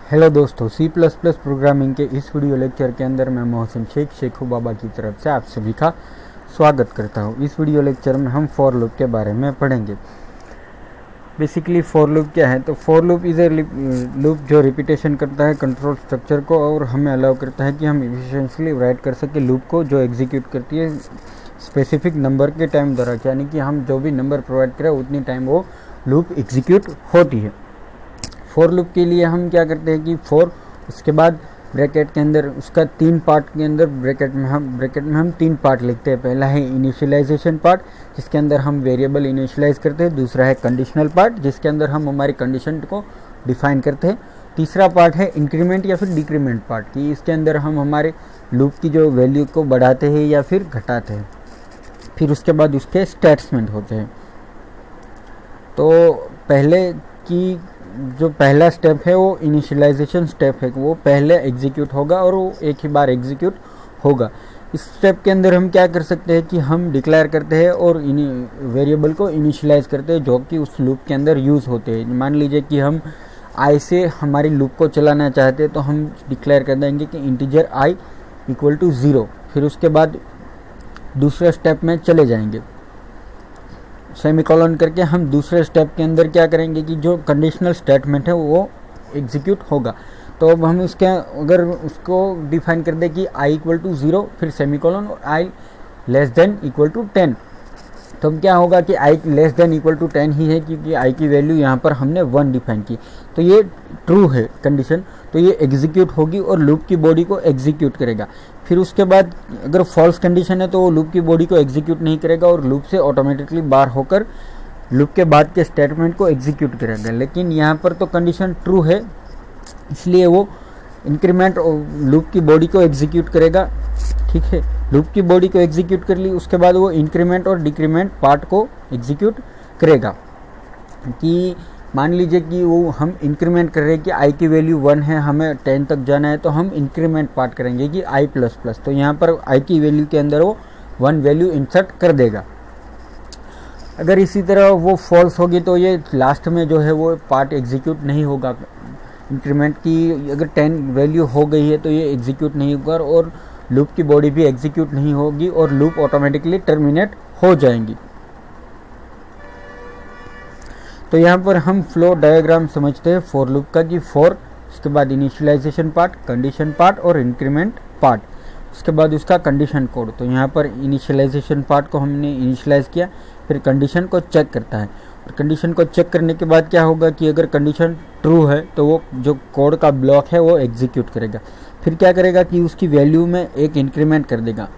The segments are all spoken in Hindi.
हेलो दोस्तों, सी प्लस प्लस प्रोग्रामिंग के इस वीडियो लेक्चर के अंदर मैं मोहसिन शेखू बाबा की तरफ से आप सभी का स्वागत करता हूं। इस वीडियो लेक्चर में हम फॉर लूप के बारे में पढ़ेंगे। बेसिकली फॉर लूप क्या है, तो for loop is a loop जो रिपीटेशन करता है कंट्रोल स्ट्रक्चर को और हमें अलाउ करता है कि हम एफिशिएंटली राइट कर सके लूप को, जो एग्जीक्यूट करती है स्पेसिफिक नंबर के टाइम द्वारा, यानी कि हम जो भी नंबर प्रोवाइड करें उतनी टाइम वो लूप एग्जीक्यूट होती है। फॉर लूप के लिए हम क्या करते हैं कि फॉर, उसके बाद ब्रैकेट के अंदर उसका 3 पार्ट के अंदर ब्रैकेट में हम 3 पार्ट लिखते हैं। पहला है इनिशियलाइजेशन पार्ट, जिसके अंदर हम वेरिएबल इनिशियलाइज करते हैं। दूसरा है कंडीशनल पार्ट, जिसके अंदर हम हमारी कंडीशन को डिफाइन करते हैं। तीसरा पार्ट है इंक्रीमेंट या फिर डिक्रीमेंट पार्ट, कि इसके अंदर हम हमारे लूप की जो वैल्यू को बढ़ाते हैं या फिर घटाते हैं। फिर उसके बाद उसके स्टेटमेंट होते हैं। तो पहले की जो पहला स्टेप है वो इनिशियलाइजेशन स्टेप है, वो पहले एग्जीक्यूट होगा और वो एक ही बार एग्जीक्यूट होगा। इस स्टेप के अंदर हम क्या कर सकते हैं कि हम डिक्लेयर करते हैं और वेरिएबल को इनिशियलाइज करते हैं जो कि उस लूप के अंदर यूज़ होते हैं। मान लीजिए कि हम आई से हमारी लूप को चलाना चाहते हैं, तो हम डिक्लेयर कर देंगे कि इंटीजर आई इक्वल टू 0। फिर उसके बाद दूसरे स्टेप में चले जाएंगे, सेमीकोलन करके हम दूसरे स्टेप के अंदर क्या करेंगे कि जो कंडीशनल स्टेटमेंट है वो एग्जीक्यूट होगा। तो अब हम उसके अगर उसको डिफाइन कर दे कि आई इक्वल टू 0 फिर सेमीकोलन और आई लेस देन इक्वल टू 10, तो अब क्या होगा कि आई लेस देन इक्वल टू 10 ही है, क्योंकि आई की वैल्यू यहाँ पर हमने 1 डिफाइन की। तो ये ट्रू है कंडीशन, तो ये एग्जीक्यूट होगी और लूप की बॉडी को एग्जीक्यूट करेगा। फिर उसके बाद अगर फॉल्स कंडीशन है तो वो लूप की बॉडी को एग्जीक्यूट नहीं करेगा और लूप से ऑटोमेटिकली बाहर होकर लूप के बाद के स्टेटमेंट को एग्जीक्यूट करेगा। लेकिन यहाँ पर तो कंडीशन ट्रू है, इसलिए वो इंक्रीमेंट लूप की बॉडी को एग्जीक्यूट करेगा। ठीक है, लूप की बॉडी को एग्जीक्यूट कर ली, उसके बाद वो इंक्रीमेंट और डिक्रीमेंट पार्ट को एग्जीक्यूट करेगा। कि मान लीजिए कि वो हम इंक्रीमेंट कर रहे हैं कि आई की वैल्यू 1 है, हमें 10 तक जाना है, तो हम इंक्रीमेंट पार्ट करेंगे कि आई प्लस प्लस, तो यहाँ पर आई की वैल्यू के अंदर वो 1 वैल्यू इंसर्ट कर देगा। अगर इसी तरह वो फॉल्स होगी तो ये लास्ट में जो है वो पार्ट एग्जीक्यूट नहीं होगा। इंक्रीमेंट की अगर 10 वैल्यू हो गई है तो ये एग्जीक्यूट नहीं होगा और लूप की बॉडी भी एग्जीक्यूट नहीं होगी और लूप ऑटोमेटिकली टर्मिनेट हो जाएंगी। तो यहाँ पर हम फ्लो डायग्राम समझते हैं फॉर लूप का, कि फॉर, उसके बाद इनिशियलाइजेशन पार्ट, कंडीशन पार्ट और इंक्रीमेंट पार्ट, उसके बाद उसका कंडीशन कोड। तो यहाँ पर इनिशियलाइजेशन पार्ट को हमने इनिशियलाइज किया, फिर कंडीशन को चेक करता है और कंडीशन को चेक करने के बाद क्या होगा कि अगर कंडीशन ट्रू है तो वो जो कोड का ब्लॉक है वो एग्जीक्यूट करेगा। फिर क्या करेगा कि उसकी वैल्यू में एक इंक्रीमेंट कर देगा,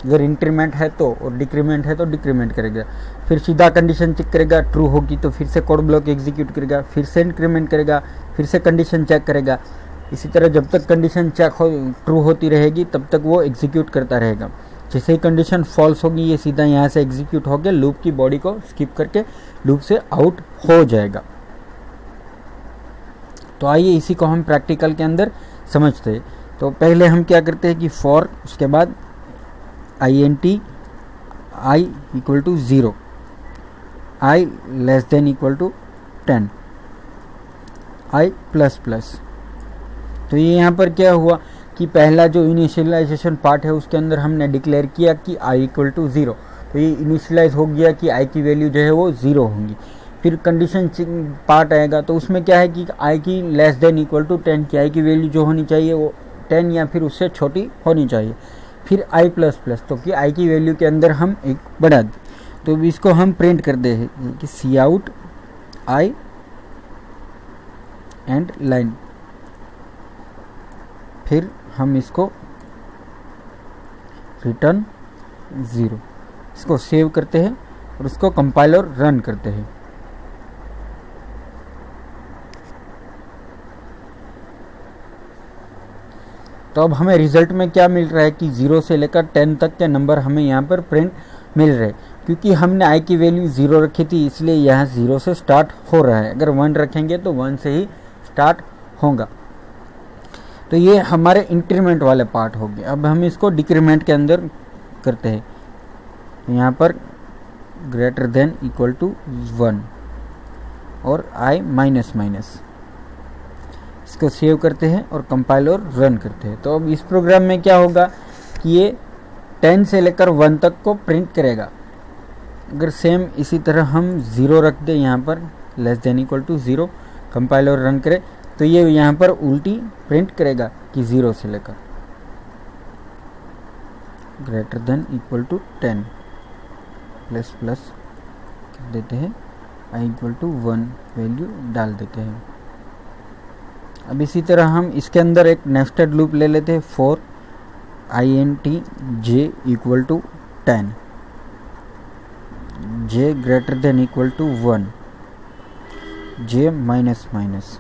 अगर इंक्रीमेंट है तो, और डिक्रीमेंट है तो डिक्रीमेंट करेगा। फिर सीधा कंडीशन चेक करेगा, ट्रू होगी तो फिर से कोड ब्लॉक एग्जीक्यूट करेगा, फिर से इंक्रीमेंट करेगा, फिर से कंडीशन चेक करेगा। इसी तरह जब तक कंडीशन चेक हो ट्रू होती रहेगी तब तक वो एग्जीक्यूट करता रहेगा। जैसे ही कंडीशन फॉल्स होगी ये सीधा यहाँ से एग्जीक्यूट होकर लूप की बॉडी को स्किप करके लूप से आउट हो जाएगा। तो आइए इसी को हम प्रैक्टिकल के अंदर समझते हैं। तो पहले हम क्या करते हैं कि फॉर, उसके बाद INT I equal to 0, I less than equal to 10, I plus plus. तो ये यहाँ पर क्या हुआ कि पहला जो इनिशियलाइजेशन पार्ट है उसके अंदर हमने डिक्लेयर किया कि I इक्वल टू 0, तो ये इनिशियलाइज हो गया कि I की वैल्यू जो है वो 0 होंगी। फिर कंडीशन पार्ट आएगा तो उसमें क्या है कि I की लेस देन इक्वल टू 10, की I की वैल्यू जो होनी चाहिए वो 10 या फिर उससे छोटी होनी चाहिए। फिर आई प्लस प्लस, तो कि आई की वैल्यू के अंदर हम एक बढ़ा दें, तो इसको हम प्रिंट कर दे कि सी आउट आई एंड लाइन। फिर हम इसको रिटर्न 0, इसको सेव करते हैं और उसको कंपाइल और रन करते हैं। तो अब हमें रिजल्ट में क्या मिल रहा है कि 0 से लेकर 10 तक के नंबर हमें यहाँ पर प्रिंट मिल रहे हैं। क्योंकि हमने आई की वैल्यू 0 रखी थी इसलिए यहाँ 0 से स्टार्ट हो रहा है, अगर 1 रखेंगे तो 1 से ही स्टार्ट होगा। तो ये हमारे इंक्रीमेंट वाले पार्ट हो गए। अब हम इसको डिक्रीमेंट के अंदर करते हैं। यहाँ पर ग्रेटर देन इक्वल टू 1 और I माइनस माइनस। इसको सेव करते हैं और कंपाइल और रन करते हैं। तो अब इस प्रोग्राम में क्या होगा कि ये 10 से लेकर 1 तक को प्रिंट करेगा। अगर सेम इसी तरह हम 0 रख दें यहाँ पर, less than equal to 0, compile और रन करें, तो ये यहाँ पर उल्टी प्रिंट करेगा कि 0 से लेकर greater than equal to 10 plus plus कर देते हैं, i इक्वल टू 1 वैल्यू डाल देते हैं। अब इसी तरह हम इसके अंदर एक नेस्टेड लूप ले लेते हैं, for int j equal to 10, j greater than equal to 1, j minus minus.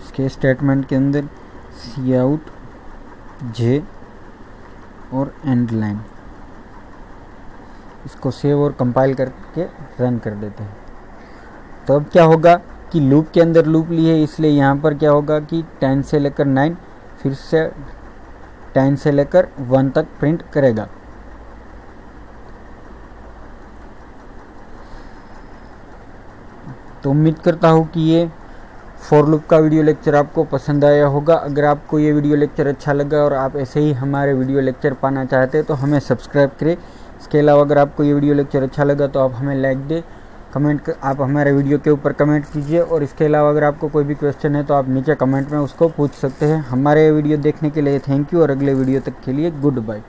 इसके स्टेटमेंट के अंदर सी आउट j और एंड लाइन, इसको सेव और कंपाइल करके रन कर देते हैं। तो अब क्या होगा कि लूप के अंदर लूप ली है, इसलिए यहाँ पर क्या होगा कि 10 से लेकर 9, फिर से 10 से लेकर 1 तक प्रिंट करेगा। तो उम्मीद करता हूँ कि ये फॉर लूप का वीडियो लेक्चर आपको पसंद आया होगा। अगर आपको ये वीडियो लेक्चर अच्छा लगा और आप ऐसे ही हमारे वीडियो लेक्चर पाना चाहते हैं तो हमें सब्सक्राइब करें। इसके अलावा अगर आपको ये वीडियो लेक्चर अच्छा लगा तो आप हमें लाइक दें, आप हमारे वीडियो के ऊपर कमेंट कीजिए, और इसके अलावा अगर आपको कोई भी क्वेश्चन है तो आप नीचे कमेंट में उसको पूछ सकते हैं। हमारे वीडियो देखने के लिए थैंक यू, और अगले वीडियो तक के लिए गुड बाय।